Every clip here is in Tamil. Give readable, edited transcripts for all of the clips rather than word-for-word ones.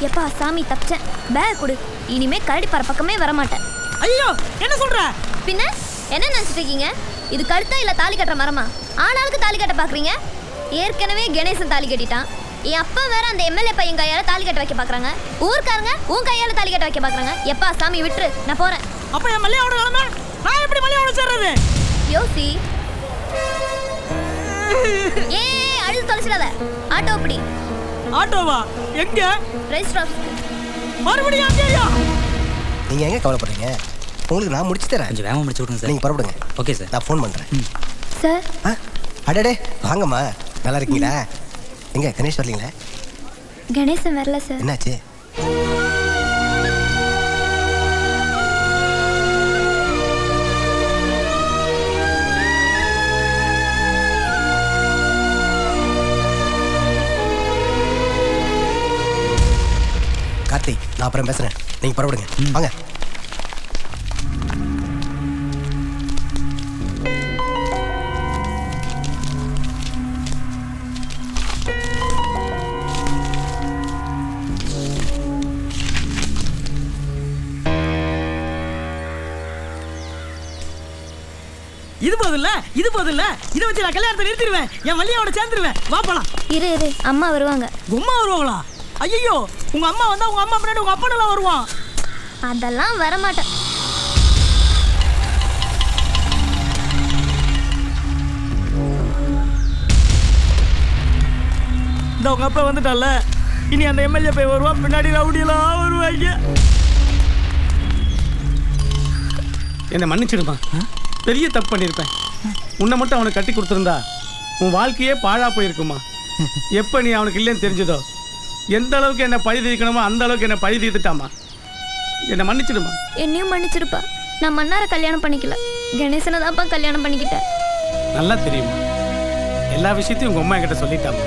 எப்பா சாமி தப்பிச்சேன். பேக் கொடு. இனிமே கரடி பற பக்கமே வர மாட்டேன். ஐயோ என்ன சொல்ற? பின்ன என்ன நினைச்சிட்டு இருக்கீங்க? இது கழுத்தா இல்ல தாலி கட்டுற மரமா? ஆனாளுக்கு தாலி கட்ட பாக்குறீங்க. ஏற்கனவே கணேசன் தாலி கட்டிட்டான். என் அப்பா வேற அந்த எம்எல்ஏ பையன் கையால தாலி கட்ட வைக்க பாக்குறாங்க. ஊர்க்காரங்க உன் கையால தாலி கட்ட வைக்க பாக்குறாங்க. எப்பா சாமி விட்டுரு, நான் போறேன். அப்ப என் மல்லியோட நிலைமை நான் எப்படி மல்லியோட சேர்றது? யோசி. ஏ அழுது தொலைச்சிடாத. ஆட்டோ அப்படி. ஆட்டோவா? எங்க? Register office. மறுபடியும் அங்கேயா? நீங்க எங்க கவலைப்படுறீங்க? உங்களுக்கு நான் முடிச்சு தரேன். கொஞ்சம் வேகமாக முடிச்சு விடுங்க சார். நீங்க புறப்படுங்க. Okay sir. நான் ஃபோன் பண்றேன். சார். அடடே வாங்கம்மா, நல்லா இருக்கீங்களா? எங்க கணேஷ் வரலீங்களா? கணேசன் வரல சார். என்னாச்சு? கார்த்தி, நான் அப்புறம் பேசுறேன். நீங்க புறப்படுங்க. வாங்க. இது போதில்ல, இது போதில்ல. இதை வச்சு நான் கல்யாணத்தை நிறுத்திடுவேன். என் மல்லியோட சேர்ந்துருவேன். வா போலாம். இரு இரு, அம்மா வருவாங்க. உம்மா வருவாங்களா? ஐயோ, உங்க அம்மா வந்தா உங்க அம்மா பின்னாடி உங்க அப்பா வருவான். அதெல்லாம் வர மாட்டேன். இந்த உங்க அப்பா வந்துட்டால, இனி அந்த எம்எல்ஏ போய் வருவான், பின்னாடி ரவுடியெல்லாம் வருவாங்க. என்னை மன்னிச்சிடுமா, பெரிய தப்பு பண்ணியிருப்பேன். உன்னை மட்டும் அவனுக்கு கட்டி கொடுத்துருந்தா உன் வாழ்க்கையே பாழா போயிருக்குமா. எப்போ நீ அவனுக்கு இல்லைன்னு தெரிஞ்சதோ, எந்த அளவுக்கு என்னை பழி தீர்க்கணுமோ அந்த அளவுக்கு என்னை பழி தீர்த்துட்டாமா. என்னை மன்னிச்சிடுமா. என்னையும் மன்னிச்சிருப்பா. நான் மன்னாரை கல்யாணம் பண்ணிக்கல, கணேசனை தான்ப்பா கல்யாணம் பண்ணிக்கிட்டேன். நல்லா தெரியுமா, எல்லா விஷயத்தையும் உங்கள் அம்மா என்கிட்ட சொல்லிட்டாமா.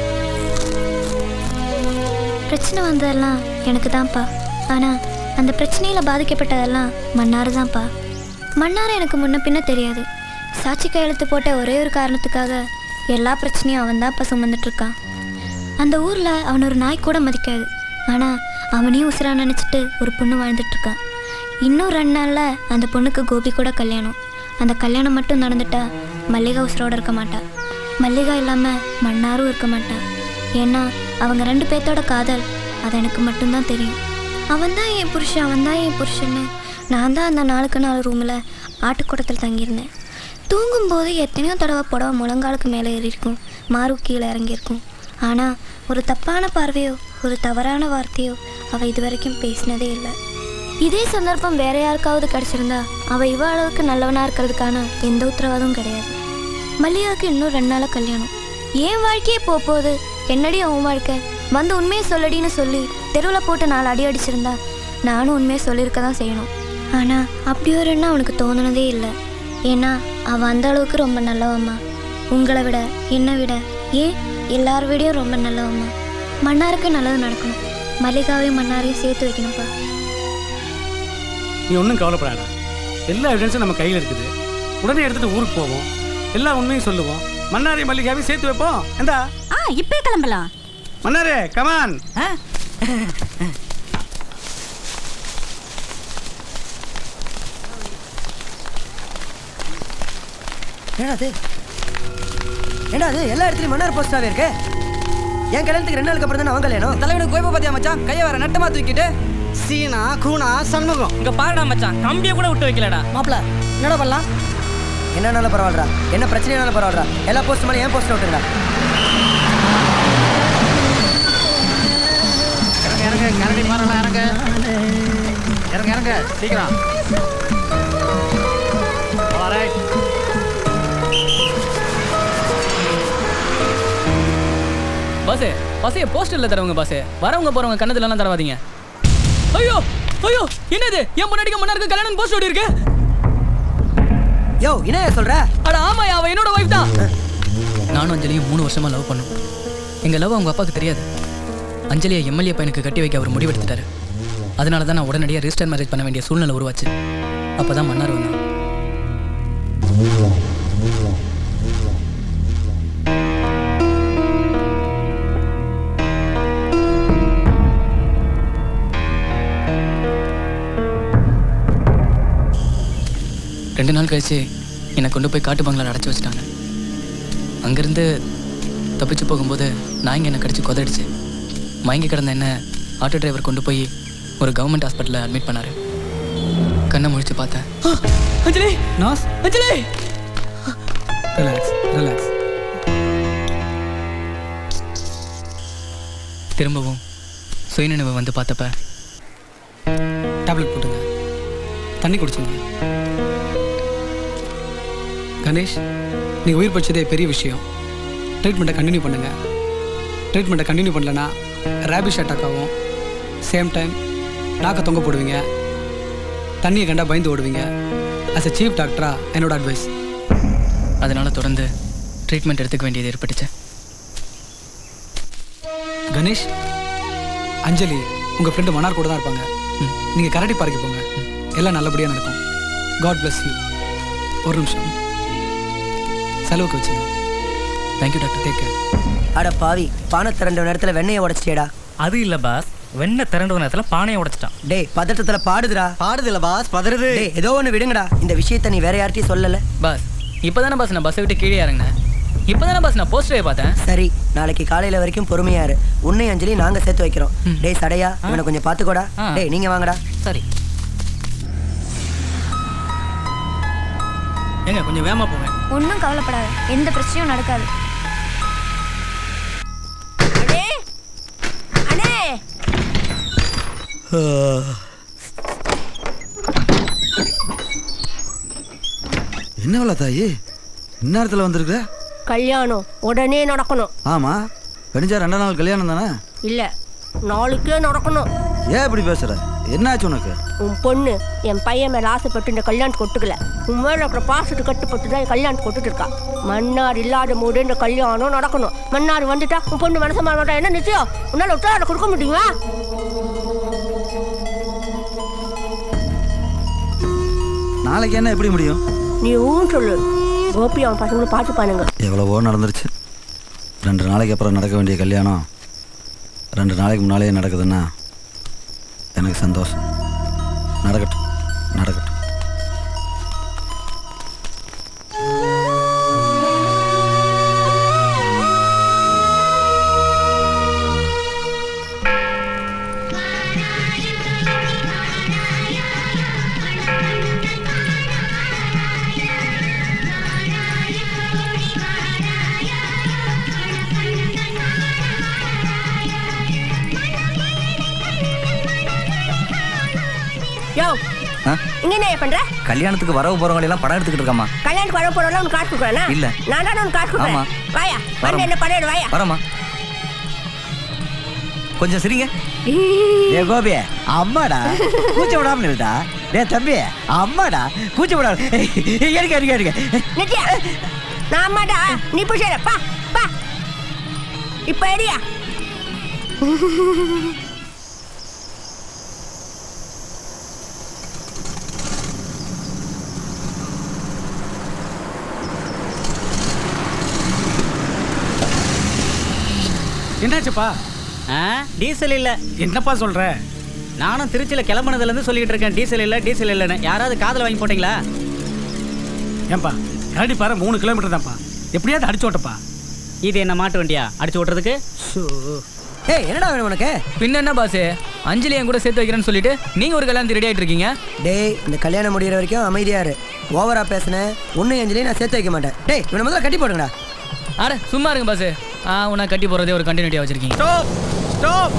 பிரச்சனை வந்ததெல்லாம் எனக்கு தான்ப்பா. ஆனால் அந்த பிரச்சனையில் பாதிக்கப்பட்டதெல்லாம் மன்னார் தான்ப்பா. மன்னாரை எனக்கு முன்ன பின்ன தெரியாது. சாட்சி கையெழுத்து போட்ட ஒரே ஒரு காரணத்துக்காக எல்லா பிரச்சனையும் அவன் தான்ப்பா சுமந்துட்டுருக்கான். அந்த ஊரில் அவன் ஒரு நாய் கூட மதிக்காது. ஆனால் அவனையும் உசுரா நினச்சிட்டு ஒரு பொண்ணு வாழ்ந்துட்டுருக்கான். இன்னும் 2 நாளில் அந்த பொண்ணுக்கு கோபி கூட கல்யாணம். அந்த கல்யாணம் மட்டும் நடந்துட்டா மல்லிகா உசுரோடு இருக்க மாட்டா. மல்லிகா இல்லாமல் மன்னாரும் இருக்க மாட்டான். ஏன்னா அவங்க 2 பேர்த்தோட காதல் அது எனக்கு மட்டும்தான் தெரியும். அவன் தான் என் புருஷன், அவன் தான் என் புருஷன்னு நான் தான் அந்த 4க்கு 4 ரூமில் ஆட்டுக்கூடத்தில் தங்கியிருந்தேன். தூங்கும்போது எத்தனையோ தடவை புடவை முழங்காலுக்கு மேலே ஏறியிருக்கும், மாறு கீழே இறங்கியிருக்கும். ஆனால் ஒரு தப்பான பார்வையோ ஒரு தவறான வார்த்தையோ அவள் இது வரைக்கும் பேசினதே இல்லை. இதே சந்தர்ப்பம் வேற யாருக்காவது கிடச்சிருந்தா அவள் இவ அளவுக்கு நல்லவனாக இருக்கிறதுக்கான எந்த உத்தரவாதமும் கிடையாது. மல்லிகாவுக்கு இன்னும் 2 நாளில் கல்யாணம். ஏன் வாழ்க்கையே போகுது, என்னடி அவன் வாழ்க்கை, வந்து உண்மையை சொல்லடின்னு சொல்லி தெருவில் போட்டு 4 அடி அடிச்சிருந்தா நானும் உண்மையை சொல்லியிருக்க தான் செய்யணும். ஆனால் அப்படி ஒரு எண்ணம் அவனுக்கு தோணுனதே இல்லை. ஏன்னா அவன் அந்த அளவுக்கு ரொம்ப நல்லவம்மா. உங்களை விட, என்னை விட, ஏன் எல்லார் விடையும் ரொம்ப நல்லவம்மா. மன்னாருக்கு நல்லது நடக்கணும். மல்லிகாவையும் மன்னாரையும் சேர்த்து வைக்கணும்ப்பா. நீ ஒன்றும் கவலைப்படாத. எல்லா எவிடன்ஸும் நம்ம கையில் இருக்குது. உடனே எடுத்துகிட்டு ஊருக்கு போவோம், எல்லா உண்மையும் சொல்லுவோம், மன்னாரையும் மல்லிகாவையும் சேர்த்து வைப்போம். எந்தா இப்போ கிளம்பலாம். மன்னாரே கமான். என்னது என்னது எல்லா இடத்துலையும் மன்னார் போஸ்டாவே இருக்கு. என் கல்யாணத்துக்கு 2 நாளுக்கு அப்புறம் தானே அவன் கல்யாணம். தலைவனுக்கு கோயப்பா பாத்தியா மச்சான், கையை வர நட்டமா தூக்கிட்டு சீனா கூனா சண்முகம் இங்க பாருடா மச்சான், கம்பியை கூட விட்டு வைக்கலடா. மாப்பிள்ள என்னடா பண்ணலாம்? என்னன்னாலும் பரவாயில்லடா, என்ன பிரச்சனைனாலும் பரவாயில்லடா, எல்லா போஸ்ட் மேலே என் போஸ்ட் விட்டுங்கடா. இறங்க கரடி மாறடா, இறங்க இறங்க இறங்க சீக்கிரம். ஆல்ரைட். பாசே பாசே போஸ்டர்ல தரவங்க பாசே, வரவங்க போறவங்க கண்ணத்துல எல்லாம் தரவாதீங்க. ஐயோ ஐயோ, என்னது என் முன்னாடிக்கு மன்னாருக்கு கல்யாணம் போஸ்ட் ஓடி இருக்கு. யோ என்ன சொல்ற? அட ஆமாயா, அவ என்னோட வைஃப் தான். நானும் அஞ்சலியும் 3 வருஷமா லவ் பண்ணோம். எங்க லவ் அவங்க அப்பாவுக்கு தெரியாது. அஞ்சலியை எம்எல்ஏ பையனுக்கு கட்டி வைக்க அவர் முடிவெடுத்துட்டாரு. அதனால தான் நான் உடனடியாக ரிஜிஸ்டர் மேரேஜ் பண்ண வேண்டிய சூழ்நிலை உருவாச்சு. அப்பதான் மன்னார் வந்தான். 2 நாள் கழிச்சு என்னை கொண்டு போய் காட்டு பங்களால் அடைச்சி வச்சுட்டாங்க. அங்கேருந்து தப்பிச்சு போகும்போது நாய்ங்க என்னை கடிச்சு கொதடிச்சு மயங்கி கிடந்த என்ன ஆட்டோ டிரைவர் கொண்டு போய் ஒரு கவர்மெண்ட் ஹாஸ்பிட்டலில் அட்மிட் பண்ணார். கண்ணை முழிச்சு பார்த்தேன். அஞ்சலி நாஸ், அஞ்சலி. Relax relax. திரும்பவும் சுயநினைவு வந்து பார்த்தப்ப டேப்லெட் போட்டுங்க, தண்ணி குடிச்சுங்க. கணேஷ், நீங்கள் உயிர் பச்சதே பெரிய விஷயம். ட்ரீட்மெண்ட்டை கண்டினியூ பண்ணுங்கள். ட்ரீட்மெண்ட்டை கண்டினியூ பண்ணலன்னா ரேபிஸ் அட்டாக் ஆகும். சேம் டைம் நாக்க தொங்க போடுவீங்க, தண்ணியை கண்டா பயந்து ஓடுவீங்க. ஆஸ் எ சீஃப் டாக்டராக என்னோட அட்வைஸ். அதனால் தொடர்ந்து ட்ரீட்மெண்ட் எடுத்துக்க வேண்டியது ஏற்பட்டுச்சு. கணேஷ், அஞ்சலி உங்கள் ஃப்ரெண்டு மன்னார் கூட தான் இருப்பாங்க. நீங்கள் கரடி பார்க்க போங்க, எல்லாம் நல்லபடியாக நடக்கும். God bless you. ஒரு நிமிஷம் செலவுக்கு வச்சுங்க. Thank you doctor. Take care. அட பாவி, பானை திரண்ட நேரத்துல வெண்ணையை உடைச்சிட்டேடா. அது இல்ல பாஸ், வெண்ணெய் திரண்டு நேரத்துல பானையை உடைச்சிட்டான். டேய் பதட்டத்துல பாடுதுடா. பாடுதில்ல பாஸ், பதறுது. டேய் ஏதோ ஒன்று விடுங்கடா. இந்த விஷயத்தை நீ வேற யார்கிட்டயும் சொல்லல. பாஸ், இப்போ தானே பாஸ் நான் பஸ்ஸை விட்டு கீழே இறங்கினேன். இப்போ தானே பாஸ் நான் போஸ்டரே பார்த்தேன். சரி, நாளைக்கு காலையில வரைக்கும் பொறுமையா இரு. உன்னை அஞ்சலி நாங்க சேர்த்து வைக்கிறோம். டேய் சடையா, இவனை கொஞ்சம் பாத்துக்கோடா. டேய் நீங்க வாங்கடா. சரி. ஏங்க கொஞ்சம் வேகமாக போவேன். ஒன்றும் கவலைப்படாது, எந்த பிரச்சனையும் நடக்காது. என்ன தாயி இந்நேரத்தில் வந்திருக்க? கல்யாணம் உடனே நடக்கணும். ஆமா, கணிஞ்சா 2 நாள் கல்யாணம் தானே? இல்ல, நாளைக்கே நடக்கணும். ஏன் இப்படி பேசுற? என்னாச்சு உனக்கு? உன் பொண்ணு என் பையன் மேல ஆசைப்பட்டு இந்த கல்யாணத்துக்கு ஒட்டுக்கல. உன் மேல இருக்கிற பாசத்துக்கு கட்டுப்பட்டு தான் கல்யாணத்துக்கு ஒட்டுட்டு இருக்கா. மன்னார் இல்லாத போது இந்த கல்யாணம் நடக்கணும். மன்னார் வந்துட்டா உன் பொண்ணு மனச மாட்டா. என்ன நிச்சயம்? உன்னால உத்தரவாதம் கொடுக்க முடியுமா? நாளைக்கு என்ன எப்படி முடியும்? நீ ஊன்னு சொல்லு. கோபி அவன் பசங்களும் பார்த்துப்பானுங்க. எவ்வளவோ நடந்துருச்சு. 2 நாளைக்கு அப்புறம் நடக்க வேண்டிய கல்யாணம் 2 நாளைக்கு முன்னாலேயே நடக்குதுன்னா எனக்கு சந்தோஷம். நடக்கட்டும் நடக்கட்டும். யோ, இங்க என்ன பண்ற? கல்யாணத்துக்கு வரவு போறவங்க எல்லாம் படம் எடுத்துக்கிட்டு இருக்காமா. கல்யாணத்துக்கு வர போறவங்க உனக்கு காசு கொடுக்குறானா? இல்ல. நான் தான் உனக்கு காசு கொடுக்குறேன். வாயா, வந்து என்ன படம் எடு வாயா. வரமா கொஞ்சம் சரிங்க. ஏ கோபி, அம்மாடா கூச்ச விடாமல் இருடா. டே தம்பி, அம்மாடா கூச்ச விடாமல் எடுக்க எடுக்க எடுக்க. நித்யா, நான் அம்மாடா, நீ புஷேர பா பா. இப்ப எடியா. என்னாச்சுப்பா? டீசல் இல்ல. என்னப்பா சொல்ற? நானும் திருச்சியில கிளம்புனதுல இருந்து சொல்லிட்டு இருக்கேன், டீசல் இல்ல டீசல் இல்லன்னு. யாராவது காதுல வாங்கி போட்டீங்களா? ஏன்பா கரடி பாரு 3 கிலோமீட்டர் தான்ப்பா. எப்படியாவது அடிச்சு ஓட்டப்பா. இது என்ன மாட்டு வண்டியா அடிச்சு ஓட்டுறதுக்கு? ஏய் என்னடா வேணும் உனக்கு? பின்ன என்ன பாஸ், அஞ்சலி என் கூட சேர்த்து வைக்கிறேன்னு சொல்லிட்டு நீங்க ஒரு கல்யாணத்துக்கு ரெடி ஆயிட்டு இருக்கீங்க. டேய் இந்த கல்யாணம் முடிகிற வரைக்கும் அமைதியா இரு. ஓவரா பேசுனேன் உன்னை அஞ்சலி நான் சேர்த்து வைக்க மாட்டேன். டேய் இவனை முதல்ல கட்டி போடுங்கடா. அட சும்மா இருங்க பாஸ். உன்னை கட்டி போறதே ஒரு கண்டினியூட்டியா வச்சிருக்கீங்க. Stop stop.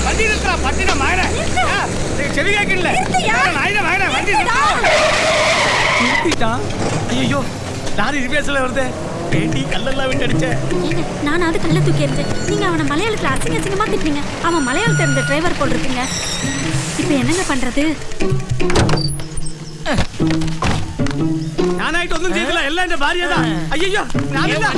வண்டி நிறுத்துறா. பட்டினா மாயற. செவி கேட்கல. நாயிட மாயற வண்டி நிறுத்திட்டான். ஐயோ லாரி ரிவேஸ்ல வருது. பேட்டி கல்லெல்லாம் விட்டு அடிச்சே. நானாவது கல்ல தூக்கி எறிஞ்சேன். நீங்க அவனை மலையாளத்துல அசிங்க அசிங்கமா திட்டுறீங்க. அவன் மலையாளத்துல இருந்த டிரைவர் போல் இருக்கீங்க. இப்போ என்னங்க பண்றது? நானாயிட்டு ஒன்றும் செய்யல. எல்லாம் இந்த பாரியா தான். ஐயோ நான் இல்ல.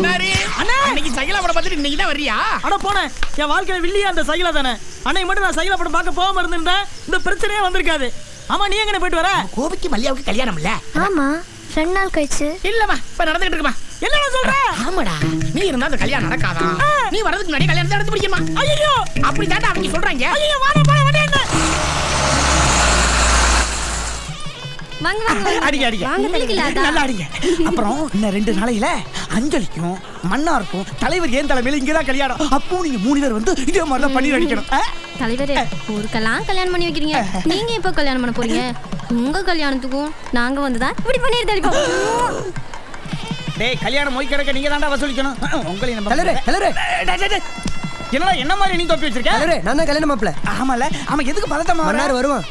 அண்ணா இன்னைக்கு சைக்கிளா படம் பார்த்துட்டு இன்னைக்கு தான் வரியா? அட போனேன். என் வாழ்க்கையில வில்லியா அந்த சைக்கிளா தானே. அன்னைக்கு மட்டும் நான் சைக்கிளா படம் பார்க்க போகாம இருந்திருந்தேன் இந்த பிரச்சனையே வந்திருக்காது. ஆமா நீ எங்க போயிட்டு வர? கோபிக்கு மல்லியாவுக்கு கல்யாணம் இல்ல? ஆமா 2 நாள் கழிச்சு. இல்லம்மா இப்ப நடந்துகிட்டு இருக்குமா. என்ன சொல்ற? ஆமாடா, நீ இருந்தா அந்த கல்யாணம் நடக்காதா? நீ வரதுக்கு முன்னாடி கல்யாணத்தை நடந்து முடியுமா? ஐயோ அப்படி தாண்டா அவங்க சொல்றாங்க. ஐயோ வாடா போய் வண்டியா. வாங்க வாங்க அடிங்க அடிங்க உங்களுக்கு இல்லாதா? நல்லா அடிங்க. அப்புறம் இன்னும் 2 நாளையில அஞ்சலிக்கும் மன்னாருக்கும் தலைவர் ஏன் தலைமையில இங்கதான் கல்யாணம். அப்போ நீங்க 3 பேர் வந்து இதே மாதிரி தான் பண்ணி அடிக்கணும். தலைவரே ஊருக்கெல்லாம் கல்யாணம் பண்ணி வைக்கிறீங்க, நீங்க எப்போ கல்யாணம் பண்ண போறீங்க? உங்க கல்யாணத்துக்கும் நாங்க வந்துதான் இப்படி பண்ணிட்டு இருக்கோம். டேய் கல்யாணம் மொய் கிடக்க நீங்க தான்டா வசூலிக்கணும். உங்களையும் நம்ம தலைவரே தலைவரே என்னடா என்ன மாதிரி நீ தொப்பி வச்சிருக்க? தலைவரே நான் தான் கல்யாணம் மாப்பிள்ள. ஆமால அவன் எதுக்கு பதட்டமா மன்னார் வருவான்.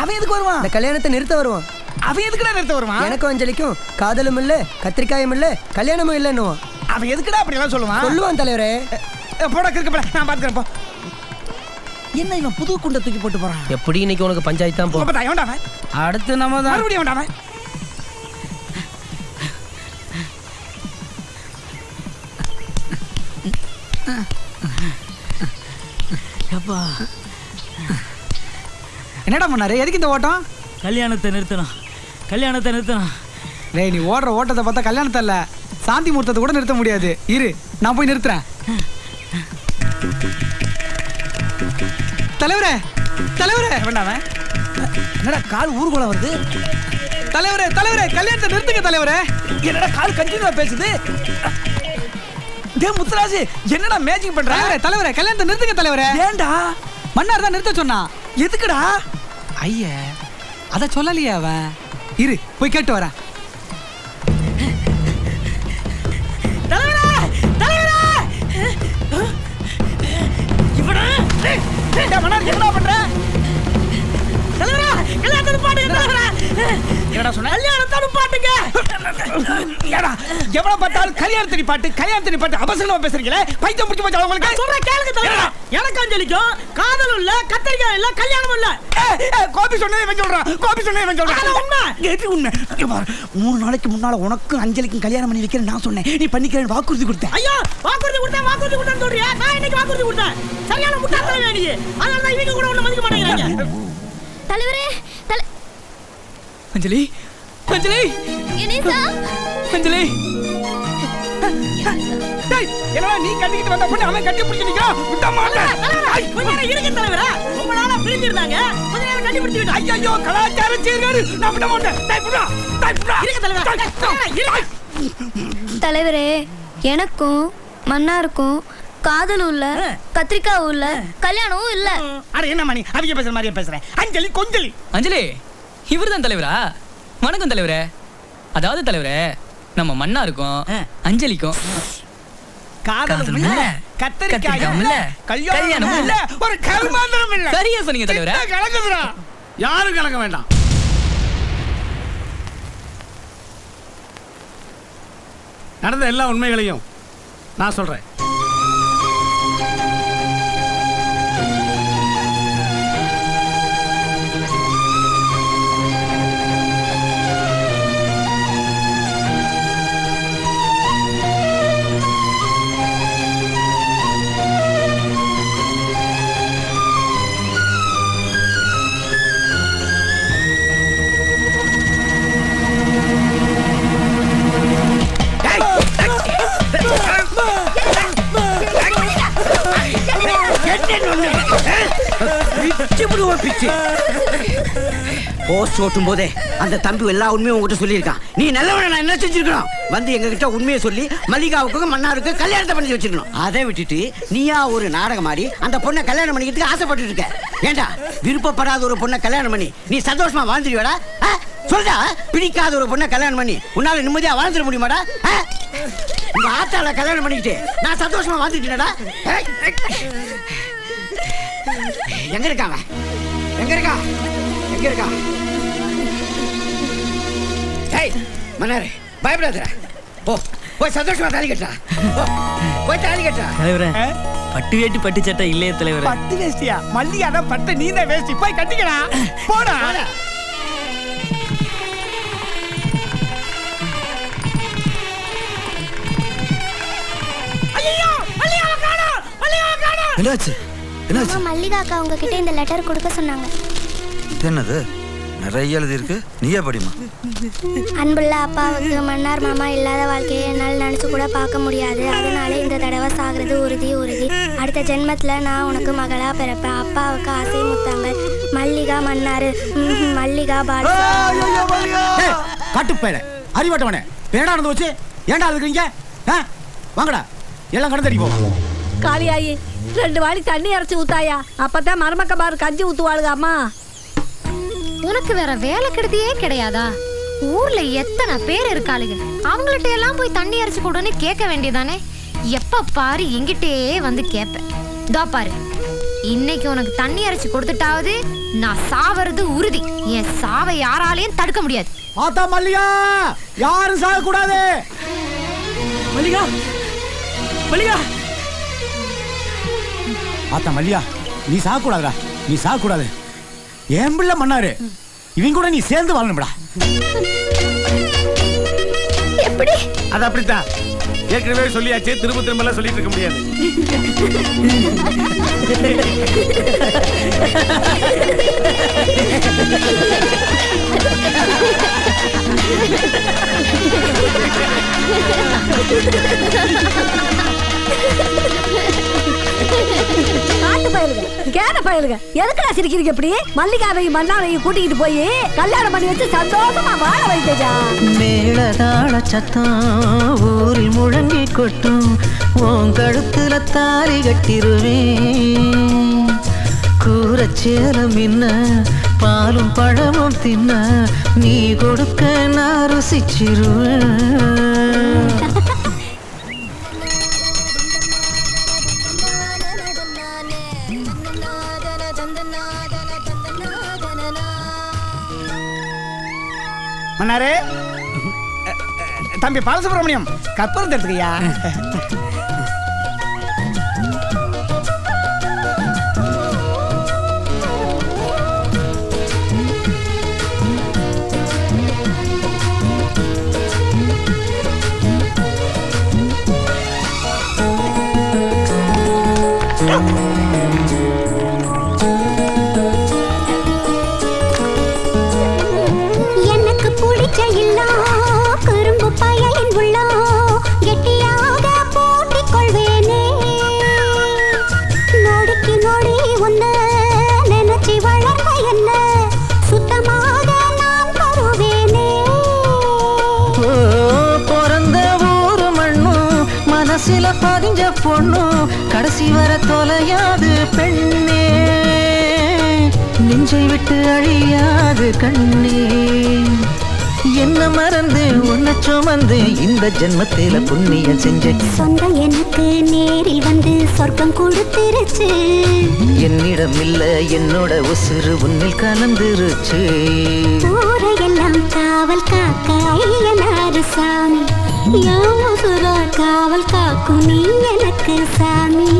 அவன் எதுக்கு வருவான்? இந்த கல்யாணத்தை நிறுத்த வருவான். அவன் எதுக்குடா நிறுத்த வருவான்? எனக்கும் அஞ்சலிக்கும் காதலும் இல்ல கத்திரிக்காயும் இல்ல கல்யாணமும் இல்லன்னுவான். அவன் எதுக்குடா அப்படி எல்லாம் சொல்லுவான்? சொல்லுவான் தலைவரே. போட கிறுக்கு போட நான் பாத்துக்கிறேன் போ. என்ன இவன் புது குண்டை தூக்கி போட்டு போறான்? எப்படி இன்னைக்கு உனக்கு பஞ்சாயத்து தான் போ. அப்ப தான் அவன் அடுத்து நம்ம தான் மறுபடியும் அவன் அப்பா என்னடா பண்ணாரு? எதுக்கு இந்த ஓட்டம்? கல்யாணத்தை நிறுத்தணும், கல்யாணத்தை நிறுத்தணும். டேய் நீ ஓடுற ஓட்டத்தை பார்த்தா கல்யாணத்தை இல்ல சாந்தி முகூர்த்தத்தை கூட நிறுத்த முடியாது. இரு நான் போய் நிறுத்துறேன். தலைவரே தலைவரே வேண்டாம். என்னடா கால் ஊர்கோலம் வருது? தலைவரே தலைவரே கல்யாணத்தை நிறுத்துங்க தலைவரே. என்னடா கால் கண்டினியூவா பேசுது? டேய் முத்துராஜ் என்னடா மேஜிக் பண்ற? தலைவரே தலைவரே கல்யாணத்தை நிறுத்துங்க தலைவரே. ஏன்டா? மன்னார் தான் நிறுத்த சொன்னா. எதுக்குடா? ஐயா அத சொல்லலையே அவன். இரு போய் கேட்டு வரேன். தலைவரா தலைவரா இவனா டேய் மன்னார் என்ன பண்ற? தலைவரா கல்யாணத்தை பாட்டுங்க தலைவரா. என்னடா சொன்ன? கல்யாணத்தை பாட்டுங்க. ஏடா எவ்வளவு பார்த்தாலும் கல்யாணத்தை பாட்டு அவசரமா பேசுறீங்களே, பைத்தியம் பிடிச்சு போச்சு உங்களுக்கு. சொல்ற கேளுங்க தலைவரா. எனக்கு அஞ்சலிக்கும் காதலும் இல்ல கத்திரிக்காய் இல்ல கல்யாணம் இல்ல. கோபி சொன்னதே இவன் சொல்றான். அது உண்மை. எது உண்மை? 3 நாளைக்கு முன்னால உனக்கு அஞ்சலிக்கும் கல்யாணம் பண்ணி வைக்கிறேன் நான் சொன்னேன். நீ பண்ணிக்கிறேன்னு வாக்குறுதி கொடுத்தேன். ஐயோ வாக்குறுதி கொடுத்தேன்னு சொல்றியா? நான் இன்னைக்கு வாக்குறுதி கொடுத்தேன். சரியான முட்டாள்தனம் நீ. அதனால தான் இவங்க கூட ஒண்ணு மதிக்க மாட்டேங்கிறாங்க. தலைவரே அஞ்சலி அஞ்சலி கணேசா அஞ்சலி டேய் என்னடா நீ கட்டிக்கிட்டு வந்த பொண்ணு அவன் கட்டி பிடிச்சு நிக்கிறான். விட மாட்டேன். கொஞ்ச நேரம் இருங்க தலைவரே. ரொம்ப நாளா பிரிஞ்சிருந்தாங்க. கொஞ்ச நேரம் கட்டி பிடிச்சு விட்டு. ஐயோ கலாச்சார சீர்கேடு. நான் விட மாட்டேன். டேய் புடா. இருங்க தலைவரே. தலைவரே எனக்கும் மன்னாருக்கும் காதலும் இல்ல கத்திரிக்காவும் இல்ல கல்யாணமும் இல்ல. அட என்ன மணி அவங்க பேசுற மாதிரியே பேசுறேன். அஞ்சலி கொஞ்சலி. அஞ்சலி இவர்தான் தலைவரா? வணக்கம் தலைவரே. அதாவது தலைவரே நம்ம மன்னாருக்கும் அஞ்சலிக்கும் காதலும் இல்ல கத்திரிக்காயும் இல்ல கல்யாணமும் இல்ல ஒரு கர்மாந்தரம் இல்ல. சரியா சொன்னீங்க தலைவரே. கலங்குதுடா. யாரும் கலங்க வேண்டாம். நடந்த எல்லா உண்மைகளையும் நான் சொல்றேன். போஸ்ட் ஓட்டும் போதே அந்த தம்பி எல்லா உண்மையும் உங்ககிட்ட சொல்லியிருக்கான். நீ நல்லவன நான் என்ன செஞ்சிருக்கணும்? வந்து எங்க கிட்ட உண்மையை சொல்லி மல்லிகாவுக்கும் மன்னாருக்கு கல்யாணத்தை பண்ணி வச்சிருக்கணும். அதை விட்டுட்டு நீயா ஒரு நாடகம் ஆடி அந்த பொண்ணை கல்யாணம் பண்ணிக்கிறதுக்கு ஆசைப்பட்டு இருக்க. ஏண்டா விருப்பப்படாத ஒரு பொண்ணை கல்யாணம் பண்ணி நீ சந்தோஷமா வாழ்ந்துருவேடா? சொல்றா, பிடிக்காத ஒரு பொண்ணை கல்யாணம் பண்ணி உன்னால நிம்மதியா வாழ்ந்துட முடியுமாடா? உங்க ஆத்தால கல்யாணம் பண்ணிக்கிட்டு நான் சந்தோஷமா வாழ்ந்துட்டேனடா. எங்க இருக்காங்க? எங்க இருக்கா? எங்க இருக்கா? ஏய் மன்னாரே பயப்படாதடா. போ போய் சந்தோஷமா தாலி கட்டா. போய் தாலி கட்டா. தலைவரே பட்டு வேட்டி பட்டு சட்டை இல்லையே தலைவரே. பட்டு வேஷ்டியா? மல்லிகா தான் பட்டு, நீ தான் வேஷ்டி. போய் கட்டிக்கடா. போடா. ஐயோ மல்லிகாவை காணோம். என்னாச்சு என்னாச்சு? மல்லிகா அக்கா உங்ககிட்ட இந்த லெட்டர் கொடுக்க சொன்னாங்க. இது என்னது? நிறைய எழுதியிருக்கு. நீயே படிமா. அன்புள்ள அப்பாவுக்கு மன்னார் மாமா இல்லாத வாழ்க்கையை என்னால் நினைச்சு கூட பார்க்க முடியாது. அதனால இந்த தடவை சாகிறது உறுதி. அடுத்த ஜென்மத்தில் நான் உனக்கு மகளா பிறப்பேன். அப்பாவுக்கு ஆசை முத்தாங்கள் மல்லிகா மன்னாரு மல்லிகா பாலு. காட்டுப்பேல அறிவாட்டவனே பேடா நடந்து வச்சு ஏன்டா இருக்கிறீங்க? வாங்கடா எல்லாம் கடந்து அடி போவோம். காளியாயி 2 வாளி தண்ணி இறச்சி ஊத்தாயா, அப்பதான் மருமக்க பாரு கஞ்சி ஊத்துவாளுங்க அம்மா. உனக்கு வேற வேலை கிடையவே கிடையாதா? ஊர்ல எத்தனை பேர் இருக்காளுங்க, அவங்கள்ட்ட எல்லாம் போய் தண்ணி அரைச்சு கொடுன்னு கேட்க வேண்டியதானே? எப்ப பாரு எங்கிட்டே வந்து கேட்பேன். இதோ பாரு, இன்னைக்கு உனக்கு தண்ணி அரைச்சு கொடுத்துட்டாவது நான் சாவறது உறுதி. என் சாவை யாராலையும் தடுக்க முடியாது. ஆத்தா மல்லிகா, யாரும் சாக கூடாது. மல்லிகா மல்லிகா ஆத்தா மல்லிகா, நீ சாக கூடாதுடா, நீ சாக கூடாது. என் பிள்ளை மன்னாரு, இவங்க கூட நீ சேர்ந்து வாழணும்டா. எப்படி? அது அப்படித்தான், ஏற்கனவே சொல்லியாச்சு, திரும்ப திரும்ப எல்லாம் சொல்லிட்டு இருக்க முடியாது. காட்டு பயலுங்க, கேன பயலுங்க, எதுக்குடா சிரிக்கிறீங்க இப்படி? மல்லிகாவையும் மன்னாரையும் கூட்டிக்கிட்டு போய் கல்யாணம் பண்ணி வச்சு சந்தோஷமா வாழ வைத்தேஜா. மேளதாள சத்தம் ஊரில் முழங்கி கொட்டும், உன் கழுத்துல தாலி கட்டிருவேன். கூரச்சேலம் என்ன பாலும் பழமும் தின்ன, நீ கொடுக்க நான் ருசிச்சிருவேன். மன்னாரே, தம்பி பாலசுப்ரமணியம் கற்பூரம் எடுத்துக்கையா. எனக்கு பிடிச்ச இல்லா கரும்பு பயலின் உள்ளா கெட்டியாக பூட்டிக் கொள்வேனே. நொடிக்கு நொடி ஒன்று நினைச்சி வளர்ந்த என்ன சுத்தமாக நான் தருவேனே. பிறந்த ஊரு மண்ணும் மனசில பதிஞ்ச பொண்ணும் கடைசி வர தொலையாது பெண்ணே. நெஞ்சை விட்டு அழியாது கண்ணே. என்ன மறந்து உன்னை சுமந்து இந்த ஜென்மத்தில புண்ணியம் செஞ்சேன். சொந்தம் எனக்கு நேரில் வந்து சொர்க்கம் கொடுத்துருச்சு. என்னிடம் இல்ல என்னோட உசுறு உன்னில் கலந்துருச்சு. ஊரையெல்லாம் காவல் காக்க ஐயனாரு சாமி, யோசுரா காவல் காக்கும் நீ எனக்கு சாமி.